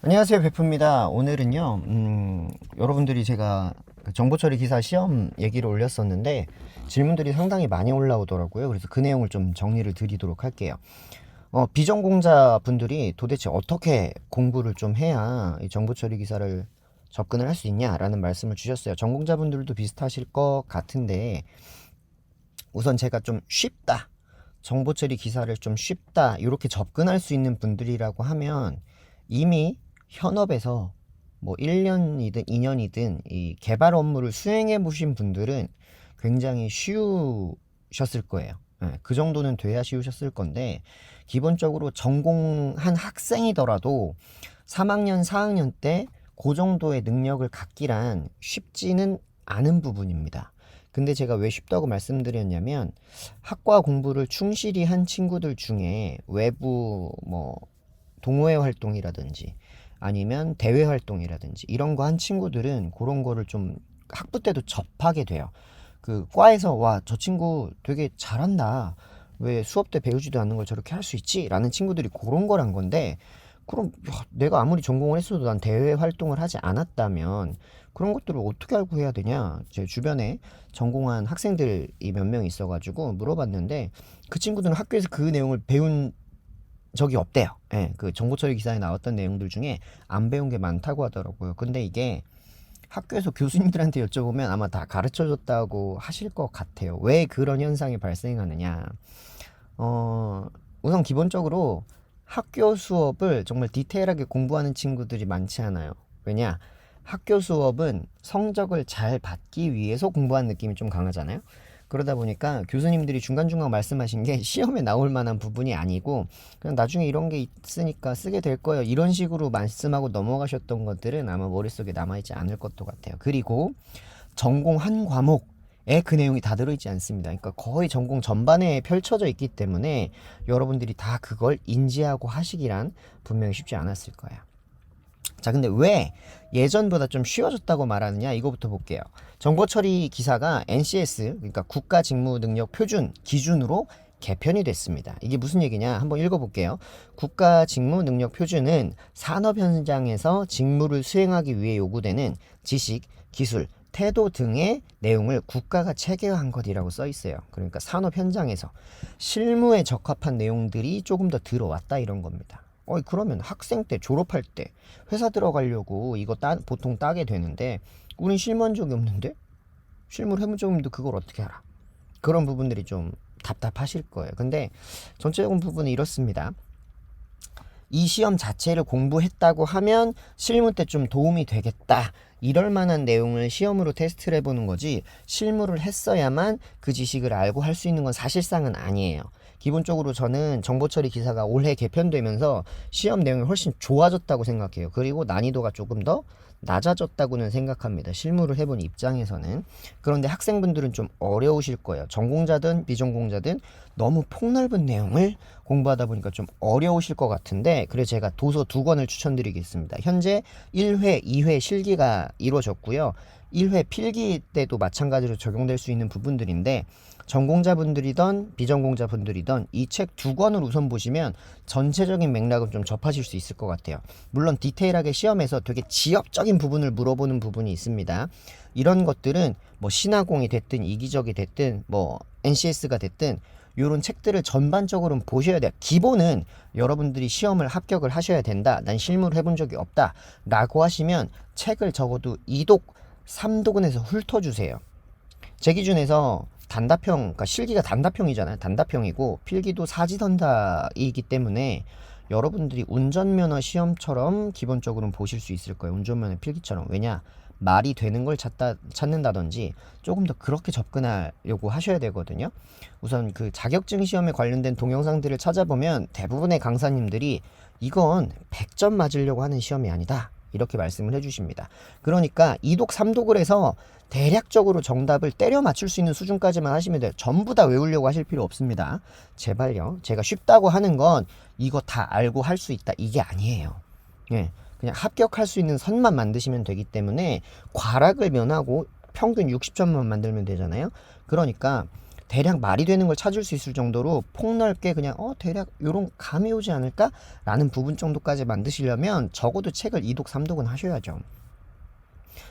안녕하세요, 베프입니다. 오늘은요, 여러분들이 제가 정보 처리 기사 시험 얘기를 올렸었는데 질문들이 상당히 많이 올라오더라고요. 그래서 그 내용을 좀 정리를 드리도록 할게요. 비전공자 분들이 도대체 어떻게 공부를 좀 해야 이 정보 처리 기사를 접근을 할 수 있냐라는 말씀을 주셨어요. 전공자 분들도 비슷하실 것 같은데 우선 제가 좀 쉽다, 정보 처리 기사를 좀 쉽다 이렇게 접근할 수 있는 분들이라고 하면 이미 현업에서 뭐 1년이든 2년이든 이 개발 업무를 수행해 보신 분들은 굉장히 쉬우셨을 거예요. 그 정도는 돼야 쉬우셨을 건데 기본적으로 전공한 학생이더라도 3학년, 4학년 때 그 정도의 능력을 갖기란 쉽지는 않은 부분입니다. 근데 제가 왜 쉽다고 말씀드렸냐면 학과 공부를 충실히 한 친구들 중에 외부 뭐 동호회 활동이라든지 아니면 대회 활동이라든지 이런 거 한 친구들은 그런 거를 좀 학부 때도 접하게 돼요. 그 과에서 와, 저 친구 되게 잘한다. 왜 수업 때 배우지도 않는 걸 저렇게 할 수 있지? 라는 친구들이 그런 거란 건데 그럼 내가 아무리 전공을 했어도 난 대외 활동을 하지 않았다면 그런 것들을 어떻게 알고 해야 되냐? 제 주변에 전공한 학생들이 몇 명 있어가지고 물어봤는데 그 친구들은 학교에서 그 내용을 배운 적이 없대요. 예, 그 정보처리 기사에 나왔던 내용들 중에 안 배운 게 많다고 하더라고요. 근데 이게 학교에서 교수님들한테 여쭤보면 아마 다 가르쳐 줬다고 하실 것 같아요. 왜 그런 현상이 발생하느냐? 어, 우선 기본적으로 학교 수업을 정말 디테일하게 공부하는 친구들이 많지 않아요. 왜냐? 학교 수업은 성적을 잘 받기 위해서 공부하는 느낌이 좀 강하잖아요. 그러다 보니까 교수님들이 중간중간 말씀하신 게 시험에 나올 만한 부분이 아니고 그냥 나중에 이런 게 있으니까 쓰게 될 거예요. 이런 식으로 말씀하고 넘어가셨던 것들은 아마 머릿속에 남아있지 않을 것도 같아요. 그리고 전공 한 과목에 그 내용이 다 들어있지 않습니다. 그러니까 거의 전공 전반에 펼쳐져 있기 때문에 여러분들이 다 그걸 인지하고 하시기란 분명히 쉽지 않았을 거예요. 자, 근데 왜 예전보다 좀 쉬워졌다고 말하느냐? 이거부터 볼게요. 정보 처리 기사가 NCS, 그러니까 국가직무능력표준 기준으로 개편이 됐습니다. 이게 무슨 얘기냐? 한번 읽어볼게요. 국가직무능력표준은 산업 현장에서 직무를 수행하기 위해 요구되는 지식, 기술, 태도 등의 내용을 국가가 체계화한 것이라고 써 있어요. 그러니까 산업 현장에서 실무에 적합한 내용들이 조금 더 들어왔다 이런 겁니다. 그러면 학생 때 졸업할 때 회사 들어가려고 이거 보통 따게 되는데 우린 실무한 적이 없는데 실무를 해본 적이 없는데 그걸 어떻게 알아? 그런 부분들이 좀 답답하실 거예요. 근데 전체적인 부분은 이렇습니다. 이 시험 자체를 공부했다고 하면 실무 때 좀 도움이 되겠다. 이럴 만한 내용을 시험으로 테스트를 해보는 거지 실무를 했어야만 그 지식을 알고 할 수 있는 건 사실상은 아니에요. 기본적으로 저는 정보처리 기사가 올해 개편되면서 시험 내용이 훨씬 좋아졌다고 생각해요. 그리고 난이도가 조금 더 낮아졌다고는 생각합니다. 실무를 해본 입장에서는. 그런데 학생분들은 좀 어려우실 거예요. 전공자든 비전공자든 너무 폭넓은 내용을 공부하다 보니까 좀 어려우실 것 같은데 그래서 제가 도서 2권을 추천드리겠습니다. 현재 1회, 2회 실기가 이루어졌고요. 1회 필기 때도 마찬가지로 적용될 수 있는 부분들인데 전공자분들이던 비전공자분들이던 이 책 2권을 우선 보시면 전체적인 맥락은 좀 접하실 수 있을 것 같아요. 물론 디테일하게 시험에서 되게 지역적인 부분을 물어보는 부분이 있습니다. 이런 것들은 뭐 신화공이 됐든 이기적이 됐든 뭐 NCS가 됐든 이런 책들을 전반적으로 보셔야 돼요. 기본은 여러분들이 시험을 합격을 하셔야 된다. 난 실무를 해본 적이 없다. 라고 하시면 책을 적어도 2독, 3독은해서 훑어주세요. 제 기준에서 단답형, 그러니까 실기가 단답형이잖아요. 단답형이고 필기도 사지선다이기 때문에 여러분들이 운전면허 시험처럼 기본적으로는 보실 수 있을 거예요. 운전면허 필기처럼. 왜냐? 말이 되는 걸 찾는다든지 조금 더 그렇게 접근하려고 하셔야 되거든요. 우선 그 자격증 시험에 관련된 동영상들을 찾아보면 대부분의 강사님들이 이건 100점 맞으려고 하는 시험이 아니다. 이렇게 말씀을 해주십니다. 그러니까 2독, 3독을 해서 대략적으로 정답을 때려 맞출 수 있는 수준까지만 하시면 돼요. 전부 다 외우려고 하실 필요 없습니다. 제발요. 제가 쉽다고 하는 건 이거 다 알고 할 수 있다. 이게 아니에요. 예. 그냥 합격할 수 있는 선만 만드시면 되기 때문에 과락을 면하고 평균 60점만 만들면 되잖아요. 그러니까 대략 말이 되는 걸 찾을 수 있을 정도로 폭넓게 그냥 대략 요런 감이 오지 않을까? 라는 부분 정도까지 만드시려면 적어도 책을 2독 3독은 하셔야죠.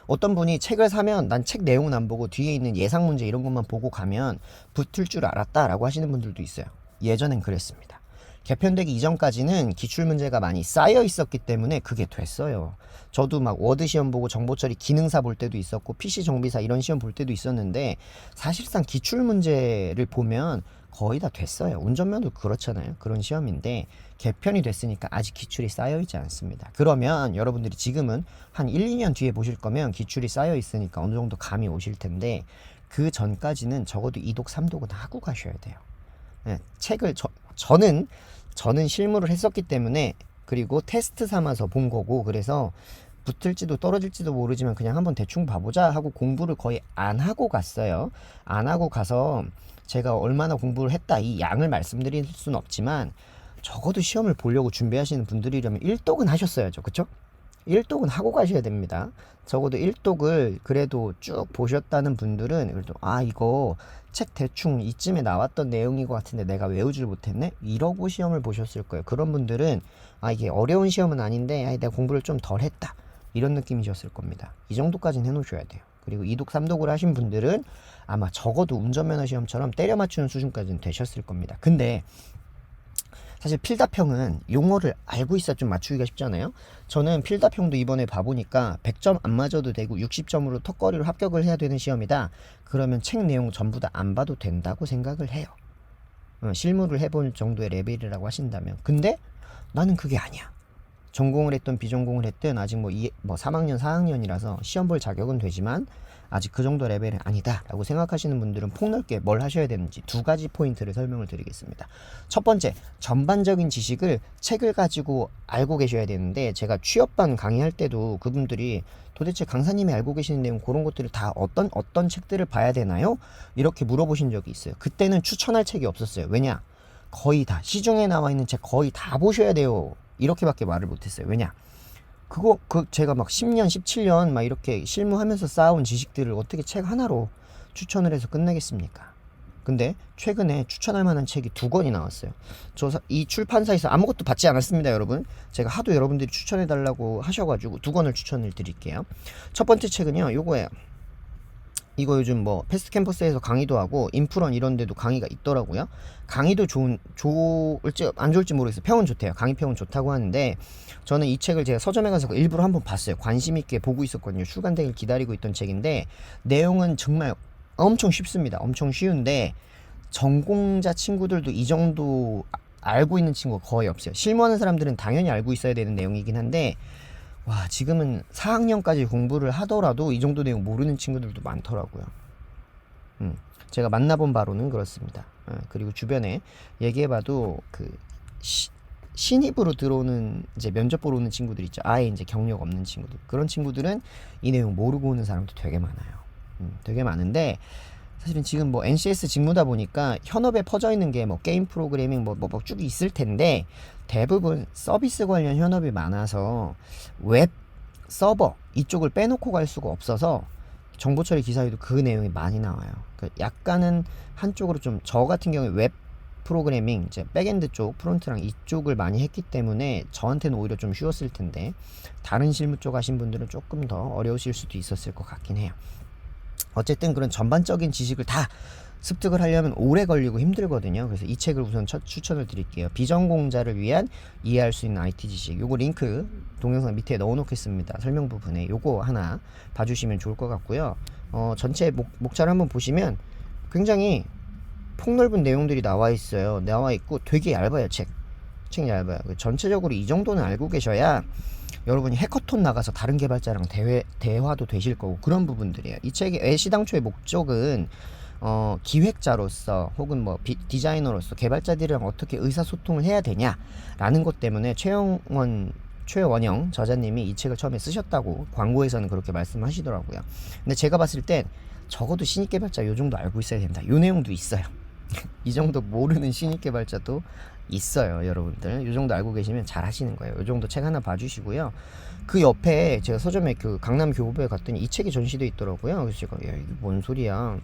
어떤 분이 책을 사면 난 책 내용은 안 보고 뒤에 있는 예상 문제 이런 것만 보고 가면 붙을 줄 알았다 라고 하시는 분들도 있어요. 예전엔 그랬습니다. 개편되기 이전까지는 기출문제가 많이 쌓여 있었기 때문에 그게 됐어요. 저도 막 워드 시험 보고 정보처리 기능사 볼 때도 있었고 PC 정비사 이런 시험 볼 때도 있었는데 사실상 기출문제를 보면 거의 다 됐어요. 운전면허도 그렇잖아요. 그런 시험인데 개편이 됐으니까 아직 기출이 쌓여 있지 않습니다. 그러면 여러분들이 지금은 한 1, 2년 뒤에 보실 거면 기출이 쌓여 있으니까 어느 정도 감이 오실 텐데 그 전까지는 적어도 2독, 3독은 하고 가셔야 돼요. 네, 책을 저는 실무를 했었기 때문에 그리고 테스트 삼아서 본 거고 그래서 붙을지도 떨어질지도 모르지만 그냥 한번 대충 봐보자 하고 공부를 거의 안 하고 갔어요. 안 하고 가서 제가 얼마나 공부를 했다 이 양을 말씀드릴 수는 없지만 적어도 시험을 보려고 준비하시는 분들이라면 1독은 하셨어야죠. 그쵸? 1독은 하고 가셔야 됩니다. 적어도 1독을 그래도 쭉 보셨다는 분들은 그래도 이거 책 대충 이쯤에 나왔던 내용인 것 같은데 내가 외우질 못했네? 이러고 시험을 보셨을 거예요. 그런 분들은 이게 어려운 시험은 아닌데 내가 공부를 좀 덜 했다 이런 느낌이셨을 겁니다. 이 정도까지는 해놓으셔야 돼요. 그리고 2독 3독을 하신 분들은 아마 적어도 운전면허 시험처럼 때려 맞추는 수준까지는 되셨을 겁니다. 근데 사실 필답형은 용어를 알고 있어야 좀 맞추기가 쉽잖아요. 저는 필답형도 이번에 봐보니까 100점 안 맞아도 되고 60점으로 턱걸이로 합격을 해야 되는 시험이다. 그러면 책 내용 전부 다 안 봐도 된다고 생각을 해요. 실무를 해볼 정도의 레벨이라고 하신다면. 근데 나는 그게 아니야. 전공을 했든 비전공을 했든 아직 뭐 3학년 4학년이라서 시험 볼 자격은 되지만 아직 그 정도 레벨은 아니다 라고 생각하시는 분들은 폭넓게 뭘 하셔야 되는지 두 가지 포인트를 설명을 드리겠습니다. 첫 번째, 전반적인 지식을 책을 가지고 알고 계셔야 되는데 제가 취업반 강의할 때도 그분들이 도대체 강사님이 알고 계시는 내용 그런 것들을 다 어떤 책들을 봐야 되나요? 이렇게 물어보신 적이 있어요. 그때는 추천할 책이 없었어요. 왜냐? 거의 다 시중에 나와 있는 책 거의 다 보셔야 돼요. 이렇게밖에 말을 못했어요. 왜냐? 제가 막 10년, 17년 막 이렇게 실무하면서 쌓아온 지식들을 어떻게 책 하나로 추천을 해서 끝내겠습니까? 근데 최근에 추천할 만한 책이 2권이 나왔어요. 이 출판사에서 아무것도 받지 않았습니다, 여러분. 제가 하도 여러분들이 추천해달라고 하셔가지고 2권을 추천을 드릴게요. 첫 번째 책은요, 요거예요. 이거 요즘 뭐 패스트 캠퍼스에서 강의도 하고 인프런 이런 데도 강의가 있더라고요. 강의도 좋을지 안 좋을지 모르겠어요. 평은 좋대요. 강의 평은 좋다고 하는데 저는 이 책을 제가 서점에 가서 일부러 한번 봤어요. 관심 있게 보고 있었거든요. 출간되길 기다리고 있던 책인데 내용은 정말 엄청 쉽습니다. 엄청 쉬운데 전공자 친구들도 이 정도 알고 있는 친구가 거의 없어요. 실무하는 사람들은 당연히 알고 있어야 되는 내용이긴 한데 지금은 4학년까지 공부를 하더라도 이 정도 내용 모르는 친구들도 많더라고요. 제가 만나본 바로는 그렇습니다. 그리고 주변에 얘기해봐도 신입으로 들어오는 이제 면접 보러 오는 친구들 있죠. 아예 이제 경력 없는 친구들. 그런 친구들은 이 내용 모르고 오는 사람도 되게 많아요. 되게 많은데 사실은 지금 뭐 NCS 직무다 보니까 현업에 퍼져 있는 게 뭐 게임 프로그래밍 뭐 쭉 있을 텐데 대부분 서비스 관련 현업이 많아서 웹 서버 이쪽을 빼놓고 갈 수가 없어서 정보처리 기사에도 그 내용이 많이 나와요. 약간은 한쪽으로 좀 저 같은 경우에 웹 프로그래밍 이제 백엔드 쪽 프론트랑 이쪽을 많이 했기 때문에 저한테는 오히려 좀 쉬웠을 텐데 다른 실무 쪽 하신 분들은 조금 더 어려우실 수도 있었을 것 같긴 해요. 어쨌든 그런 전반적인 지식을 다 습득을 하려면 오래 걸리고 힘들거든요. 그래서 이 책을 우선 추천을 드릴게요. 비전공자를 위한 이해할 수 있는 IT 지식. 요거 링크 동영상 밑에 넣어 놓겠습니다. 설명 부분에 요거 하나 봐주시면 좋을 것 같고요. 전체 목차를 한번 보시면 굉장히 폭넓은 내용들이 나와 있어요. 나와 있고 되게 얇아요. 책 얇아요. 전체적으로 이 정도는 알고 계셔야 여러분이 해커톤 나가서 다른 개발자랑 대화도 되실 거고 그런 부분들이에요. 이 책의 애시당초의 목적은 기획자로서 혹은 뭐 디자이너로서 개발자들이랑 어떻게 의사소통을 해야 되냐라는 것 때문에 최원영 저자님이 이 책을 처음에 쓰셨다고 광고에서는 그렇게 말씀하시더라고요. 근데 제가 봤을 땐 적어도 신입 개발자 요 정도 알고 있어야 된다. 요 내용도 있어요. 이 정도 모르는 신입 개발자도 있어요. 여러분들 요 정도 알고 계시면 잘 하시는 거예요. 요 정도 책 하나 봐주시고요. 그 옆에 제가 서점에 그 강남 교보에 갔더니 이 책이 전시되어 있더라고요. 그래서 제가 이게 뭔 소리야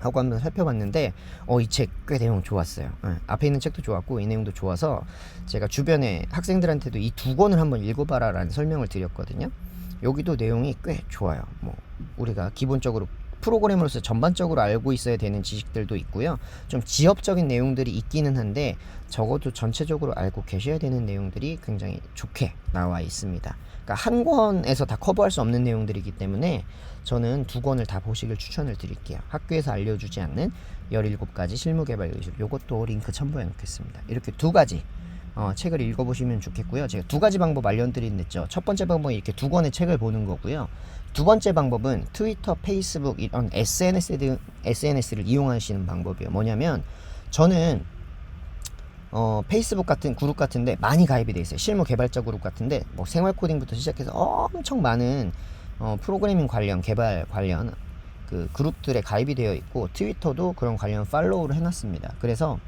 하고 한번 살펴봤는데 이 책 꽤 내용 좋았어요. 앞에 있는 책도 좋았고 이 내용도 좋아서 제가 주변에 학생들한테도 이 두 권을 한번 읽어봐라 라는 설명을 드렸거든요. 여기도 내용이 꽤 좋아요. 뭐 우리가 기본적으로 프로그래머로서 전반적으로 알고 있어야 되는 지식들도 있고요. 좀 지엽적인 내용들이 있기는 한데 적어도 전체적으로 알고 계셔야 되는 내용들이 굉장히 좋게 나와 있습니다. 그러니까 한 권에서 다 커버할 수 없는 내용들이기 때문에 저는 두 권을 다 보시길 추천을 드릴게요. 학교에서 알려주지 않는 17가지 실무개발 기술, 요것도 링크 첨부해 놓겠습니다. 이렇게 두 가지 책을 읽어보시면 좋겠고요. 제가 두 가지 방법 알려드렸죠. 첫 번째 방법은 이렇게 두 권의 책을 보는 거고요. 두 번째 방법은 트위터, 페이스북 이런 SNS를 이용하시는 방법이에요. 뭐냐면 저는 페이스북 같은 그룹 같은데 많이 가입이 돼 있어요. 실무 개발자 그룹 같은데 뭐 생활 코딩부터 시작해서 엄청 많은 프로그래밍 관련, 개발 관련 그 그룹들에 가입이 되어 있고 트위터도 그런 관련 팔로우를 해놨습니다. 그래서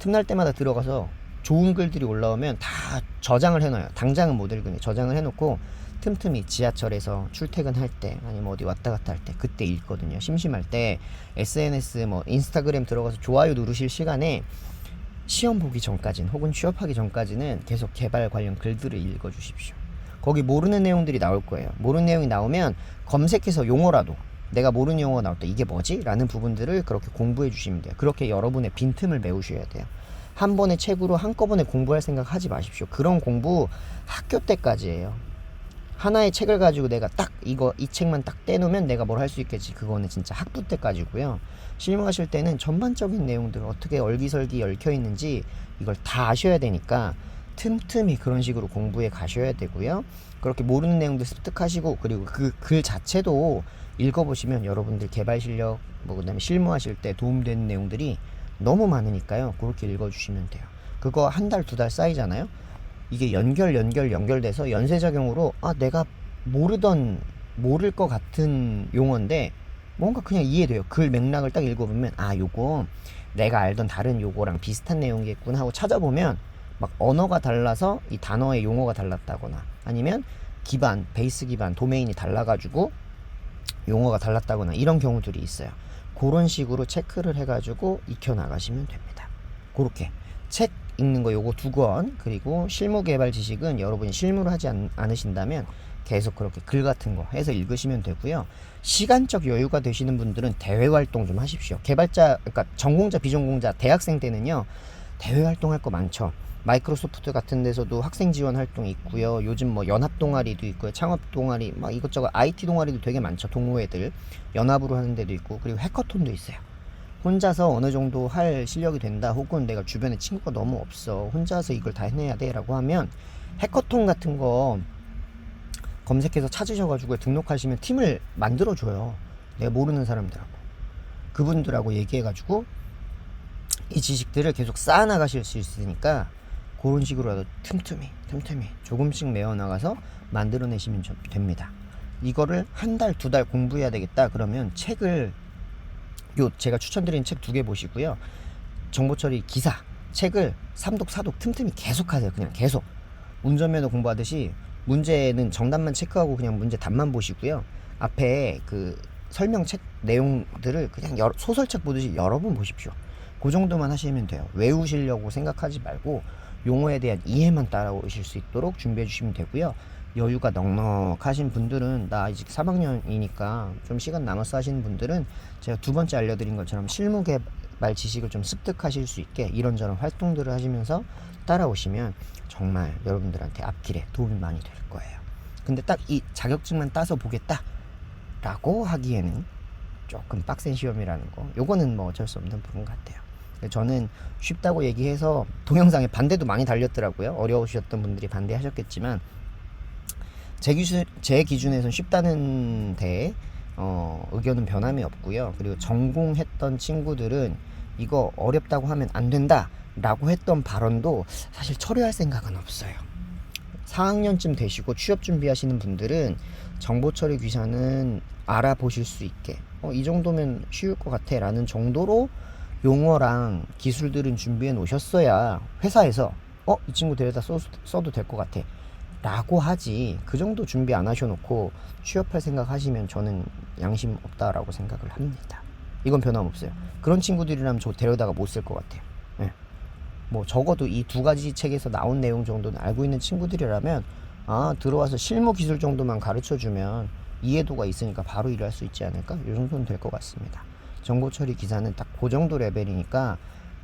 틈날 때마다 들어가서 좋은 글들이 올라오면 다 저장을 해놔요. 당장은 못 읽으니 저장을 해놓고 틈틈이 지하철에서 출퇴근할 때 아니면 어디 왔다 갔다 할 때 그때 읽거든요. 심심할 때 SNS 뭐 인스타그램 들어가서 좋아요 누르실 시간에 시험 보기 전까지는 혹은 취업하기 전까지는 계속 개발 관련 글들을 읽어주십시오. 거기 모르는 내용들이 나올 거예요. 모르는 내용이 나오면 검색해서 용어라도 내가 모르는 용어가 나올 때 이게 뭐지? 라는 부분들을 그렇게 공부해 주시면 돼요. 그렇게 여러분의 빈틈을 메우셔야 돼요. 한 번의 책으로 한꺼번에 공부할 생각 하지 마십시오. 그런 공부 학교 때까지예요. 하나의 책을 가지고 내가 딱 이 책만 딱 떼놓으면 내가 뭘 할 수 있겠지. 그거는 진짜 학부 때까지고요. 실무하실 때는 전반적인 내용들 어떻게 얼기설기 얽혀 있는지 이걸 다 아셔야 되니까 틈틈이 그런 식으로 공부해 가셔야 되고요. 그렇게 모르는 내용들 습득하시고 그리고 그 글 자체도 읽어보시면 여러분들 개발 실력 뭐 그다음에 실무하실 때 도움되는 내용들이 너무 많으니까요. 그렇게 읽어주시면 돼요. 그거 한 달, 두 달 쌓이잖아요. 이게 연결돼서 연쇄작용으로 내가 모를 것 같은 용어인데 뭔가 그냥 이해돼요. 글 맥락을 딱 읽어보면 요거 내가 알던 다른 요거랑 비슷한 내용이겠구나 하고 찾아보면 막 언어가 달라서 이 단어의 용어가 달랐다거나 아니면 베이스 기반 도메인이 달라가지고 용어가 달랐다거나 이런 경우들이 있어요. 그런 식으로 체크를 해가지고 익혀나가시면 됩니다. 그렇게 책 읽는 거 요거 두 권, 그리고 실무 개발 지식은 여러분이 실무를 하지 않으신다면 계속 그렇게 글 같은 거 해서 읽으시면 되고요. 시간적 여유가 되시는 분들은 대외 활동 좀 하십시오. 개발자, 그러니까 전공자, 비전공자, 대학생 때는요 대외 활동할 거 많죠. 마이크로소프트 같은 데서도 학생 지원 활동이 있고요. 요즘 뭐 연합 동아리도 있고요. 창업 동아리, 막 이것저것 IT 동아리도 되게 많죠. 동호회들 연합으로 하는 데도 있고, 그리고 해커톤도 있어요. 혼자서 어느 정도 할 실력이 된다, 혹은 내가 주변에 친구가 너무 없어, 혼자서 이걸 다 해내야 돼 라고 하면 해커톤 같은 거 검색해서 찾으셔가지고 등록하시면 팀을 만들어줘요. 내가 모르는 사람들하고 그분들하고 얘기해가지고 이 지식들을 계속 쌓아나가실 수 있으니까 그런 식으로라도 틈틈이 조금씩 메워나가서 만들어내시면 됩니다. 이거를 한 달, 두 달 공부해야 되겠다 그러면 책을 제가 추천드린 책 2개 보시고요. 정보처리 기사 책을 3독 4독 틈틈이 계속 하세요. 그냥 계속 운전면허 공부하듯이 문제는 정답만 체크하고 그냥 문제 답만 보시고요. 앞에 그 설명책 내용들을 그냥 소설책 보듯이 여러 번 보십시오. 그 정도만 하시면 돼요. 외우시려고 생각하지 말고 용어에 대한 이해만 따라오실 수 있도록 준비해 주시면 되고요. 여유가 넉넉하신 분들은, 나 아직 3학년이니까 좀 시간 남아서 하시는 분들은 제가 두 번째 알려드린 것처럼 실무 개발 지식을 좀 습득하실 수 있게 이런저런 활동들을 하시면서 따라오시면 정말 여러분들한테 앞길에 도움이 많이 될 거예요. 근데 딱 이 자격증만 따서 보겠다 라고 하기에는 조금 빡센 시험이라는 거, 요거는 뭐 어쩔 수 없는 부분 같아요. 저는 쉽다고 얘기해서 동영상에 반대도 많이 달렸더라고요. 어려우셨던 분들이 반대하셨겠지만 제 기준에선 쉽다는 데 의견은 변함이 없고요. 그리고 전공했던 친구들은 이거 어렵다고 하면 안 된다 라고 했던 발언도 사실 철회할 생각은 없어요. 4학년쯤 되시고 취업 준비하시는 분들은 정보처리 귀사는 알아보실 수 있게 이 정도면 쉬울 것 같아 라는 정도로 용어랑 기술들은 준비해 놓으셨어야 회사에서 이 친구 데려다 써도 될 것 같아 라고 하지, 그 정도 준비 안 하셔놓고 취업할 생각 하시면 저는 양심 없다라고 생각을 합니다. 이건 변함없어요. 그런 친구들이라면 저 데려다가 못 쓸 것 같아요. 예. 뭐 적어도 이 두 가지 책에서 나온 내용 정도는 알고 있는 친구들이라면 들어와서 실무 기술 정도만 가르쳐주면 이해도가 있으니까 바로 일할 수 있지 않을까? 이 정도는 될 것 같습니다. 정보 처리 기사는 딱 그 정도 레벨이니까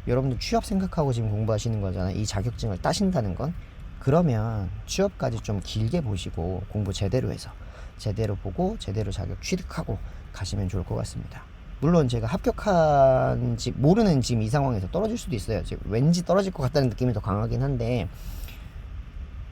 여러분들 취업 생각하고 지금 공부하시는 거잖아요. 이 자격증을 따신다는 건. 그러면 취업까지 좀 길게 보시고 공부 제대로 해서 제대로 보고 제대로 자격 취득하고 가시면 좋을 것 같습니다. 물론 제가 합격한지 모르는 지금 이 상황에서 떨어질 수도 있어요. 지금 왠지 떨어질 것 같다는 느낌이 더 강하긴 한데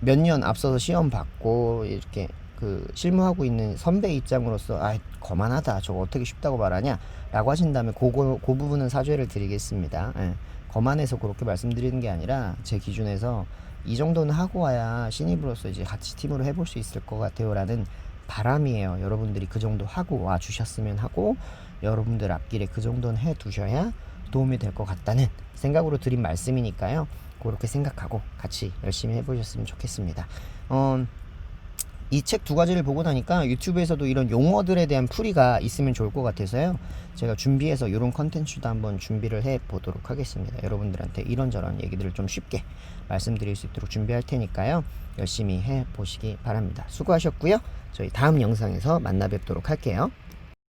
몇 년 앞서서 시험 받고 이렇게 그 실무하고 있는 선배 입장으로서 거만하다 저거 어떻게 쉽다고 말하냐 라고 하신다면 그 부분은 사죄를 드리겠습니다. 예. 거만해서 그렇게 말씀드리는 게 아니라 제 기준에서 이 정도는 하고 와야 신입으로서 이제 같이 팀으로 해볼 수 있을 것 같아요 라는 바람이에요. 여러분들이 그 정도 하고 와 주셨으면 하고 여러분들 앞길에 그 정도는 해 두셔야 도움이 될 것 같다는 생각으로 드린 말씀이니까요. 그렇게 생각하고 같이 열심히 해보셨으면 좋겠습니다. 이 책 두 가지를 보고 나니까 유튜브에서도 이런 용어들에 대한 풀이가 있으면 좋을 것 같아서요. 제가 준비해서 이런 컨텐츠도 한번 준비를 해 보도록 하겠습니다. 여러분들한테 이런저런 얘기들을 좀 쉽게 말씀드릴 수 있도록 준비할 테니까요. 열심히 해 보시기 바랍니다. 수고하셨고요. 저희 다음 영상에서 만나 뵙도록 할게요.